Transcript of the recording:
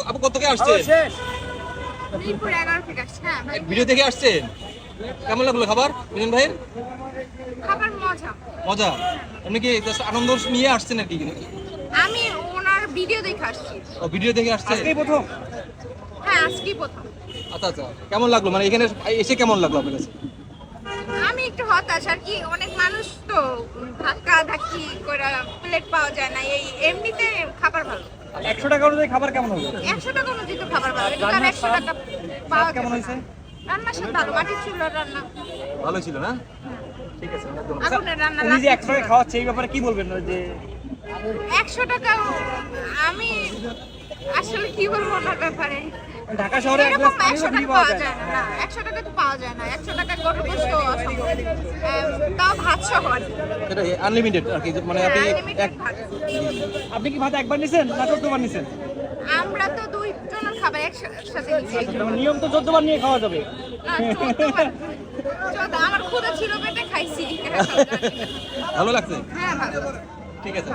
আপু কত থেকে আসছেন? মিরপুর 11 থেকে আসছে। হ্যাঁ ভাই, ভিডিও দেখে আসছেন? কেমন লাগলো খাবার মিলন ভাইয়ের? খাবার মজা। মজা? আপনি কি জাস্ট আনন্দ নিয়ে আসছেন নাকি? আমি ওনার ভিডিও দেখে আসছি। ও ভিডিও দেখে আসছেন? আজকেই প্রথম? হ্যাঁ আজকেই প্রথম। আচ্ছা আচ্ছা, কেমন লাগলো মানে এখানে এসে কেমন লাগলো আপনার কাছে? আমি একটু হতাশ আর কি, অনেক মানুষ তো ধাক্কা ধাক্কি করে প্লেট পাওয়া যায় না। এই এমনিতে খাবার ভালো। 100 টাকা অনুযায়ী খাবার কেমন হবে? 100 টাকা অনুযায়ী তো খাবার ভালো, এটা তো আর 100 টাকা পাওয়া কেমন যাবে হয়েছে? না। রান্নার সাথে ভালো, মাটির চুলার রান্না। ভালো ছিল না? ঠিক আছে, অনেক ধন্যবাদ। আগুনের রান্না। উনি যে 100 টাকা খাওয়াচ্ছে এই ব্যাপারে কি বলবেন? যে 100 টাকা আমি আসলে কি বলবো ওনার ব্যাপারে। ঢাকা শহরে এক এরকম গ্লাস পানিও 100 ফ্রি টাকা পাওয়া পাওয়া যায় যায় না। 100 টাকা তো পাওয়া যায় না। 100 টাকা গরুর গোশত অসম্ভব। তাও ভাত সহ আর কি। এটা আনলিমিটেড আর কি, মানে আপনি Unlimited ভাত। আপনি কি ভাত একবার নিছেন না 14 বার নিছেন? আমরা তো দুই জনের খাবার একসাথে নিচ্ছি। মানে নিয়ম তো 14 বার নিয়ে খাওয়া যাবে। না, 14 বার। আমার ক্ষুধা ছিল পেটে, খাইছি। ভালো লাগছে? হ্যাঁ ভালো। ঠিক আছে।